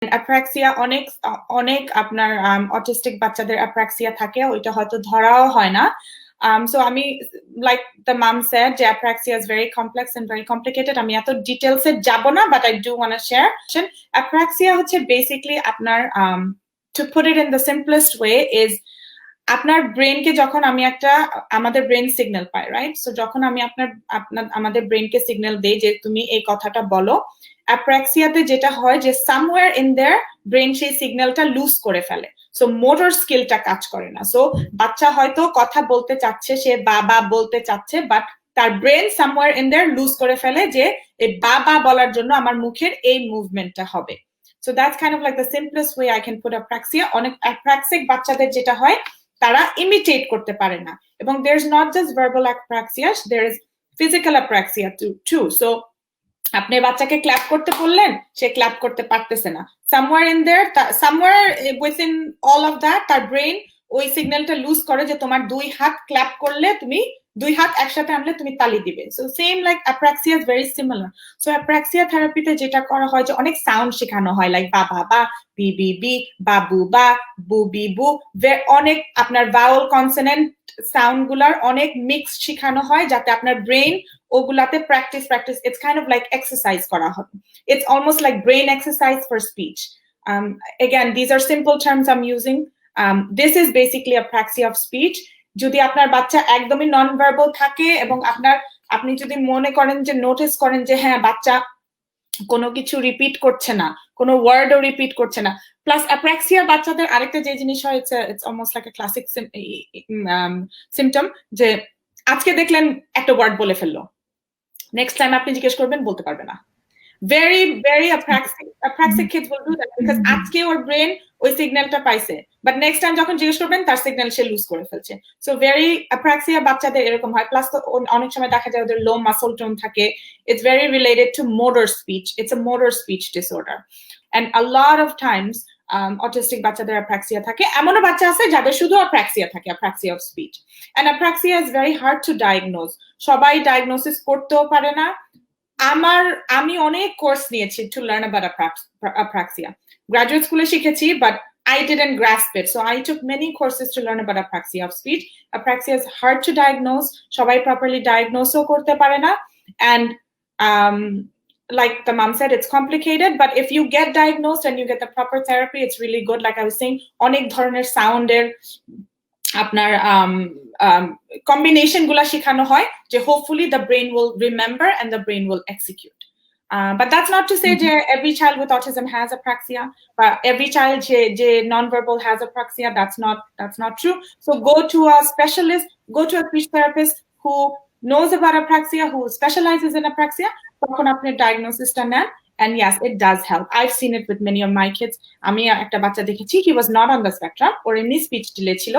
Apraxia অনেক আপনার autistic বাচ্চাদের অ্যাপ্রাক্সিয়া থাকে, ওইটা হয়তো ধরাও হয় না। So আমি like the mom said, apraxia is very complex and very complicated. আমি এত ডিটেইলস এ যাব না, but I do want to share. Apraxia হচ্ছে basically আপনার to put it in the simplest way is আপনার ব্রেনকে যখন আমি আমাদের ব্রেন সিগন্যাল পাই, রাইট? সো যখন আমি আমাদের ব্রেনকে সিগন্যাল দেই যে তুমি এই কথাটা বলো, অ্যাপ্রাক্সিয়াতে যেটা হয় যে সামওয়্যার ইন देयर ব্রেন সেই সিগন্যালটা লুজ করে ফেলে, সো মোটর স্কিলটা কাজ করে না। সো বাচ্চা হয়তো কথা বলতে চাচ্ছে, সে বাবা বলতে চাচ্ছে, বাট তার brain somewhere in there loose করে ফেলে যে এই বাবা বলার জন্য আমার মুখের এই মুভমেন্টটা হবে। So that's kind of like the simplest way I can put apraxia. অনেক অ্যাপ্রাক্সিক বাচ্চাদের যেটা হয় তারা ইমিটেট করতে পারে না, এবং there is not just verbal apraxia, there is physical apraxia too. So আপনি বাচ্চাকে ক্ল্যাপ করতে বললেন, সে ক্ল্যাপ করতে পারতেছে না, somewhere within all of that তার ব্রেন ওই সিগন্যালটা লুজ করে যে তোমার দুই হাত ক্ল্যাপ করলে, তুমি দুই হাত একসাথে আনলে তুমি তালি দিবে। So same like apraxia is very similar. So apraxia থেরাপিতে যেটা করা হয় যে অনেক সাউন্ড শেখানো হয়, লাইক বাবা বা, বি বি বি, বাবু বা, বু বি বু, অনেক আপনার ভাওয়েল কনসোনেন্ট সাউন্ড গুলার অনেক মিক্স শেখানো হয় যাতে আপনার ব্রেন ওগুলাতে practice it's kind of like exercise করা হবে। It's almost like brain exercise for speech. Again, these are simple terms I'm using. This is basically apraxia of speech. যদি আপনার বাচ্চা একদমই নন ভার্বাল থাকে এবং আপনি যদি মনে করেন যে নোটিস করেন যে হ্যাঁ বাচ্চা কোনো কিছু রিপিট করছে না, কোনো ওয়ার্ডও রিপিট করছে না, প্লাস অ্যাপ্রাক্সিয়া বাচ্চাদের আরেকটা যে জিনিস হয়, it's almost like a classic symptom, যে আজকে দেখলেন একটা ওয়ার্ড বলে ফেললো, নেক্সট টাইম আপনি জিজ্ঞেস করবেন বলতে পারবে না। Very, very apraxic kids will do that because আজকে ওর ব্রেন ওই সিগন্যালটা পাইছে, বাট নেক্সট টাইম যখন জিজ্ঞেস করবেন তার সিগন্যাল সে লুজ করে ফেলছে। সো ভেরি অ্যাপ্রাক্সিয়া বাচ্চাদের এরকম হয়, প্লাস তো অনেক সময় দেখা যায় ওদের লো মাসল টোন থাকে। It's very related to motor speech, it's a motor speech disorder, and a lot of Times autistic বাচ্চাদের অ্যাপ্রাক্সিয়া থাকে। এমনও বাচ্চা আছে যাদের শুধু অ্যাপ্রাক্সিয়া থাকে, apraxia of speech. And apraxia is very hard to diagnose, সবাই ডায়াগনোসিস করতেও পারে না। আমি অনেক কোর্স নিয়েছি to learn about apraxia, graduate স্কুলে শিখেছি, but I didn't grasp it. So I took many courses to learn about apraxia of speech. Apraxia is hard to diagnose. সবাই properly diagnose করতে পারে না, and like the mom said, it's complicated, but if you get diagnosed and you get the proper therapy, it's really good. Like I was saying, অনেক ধরনের সাউন্ডের আপনার combination গুলা শেখানো হয় যে hopefully the brain will remember and the brain will execute. But that's not to say that every child with autism has apraxia, but every child je non-verbal has apraxia. That's not true. So go to a specialist, go to a speech therapist who knows about apraxia, who specializes in apraxia. তখন আপনি ডায়াগনোসিসটা নেন, and yes, it does help. I've seen it with many of my kids. আমি একটা বাচ্চা দেখেছি, he was not on the spectrum, ওর এমনি speech delay ছিল,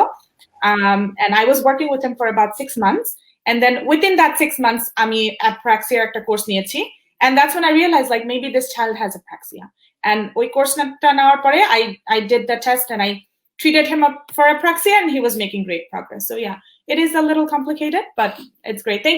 and I was working with him for about 6 months, and then within that 6 months আমি apraxia একটা course নিয়েছি, and that's when I realized like maybe this child has apraxia, and ওই কোর্সটা নেওয়ার পরে I did the test and I treated him up for apraxia, and he was making great progress. So yeah, it is a little complicated, but it's great. Thank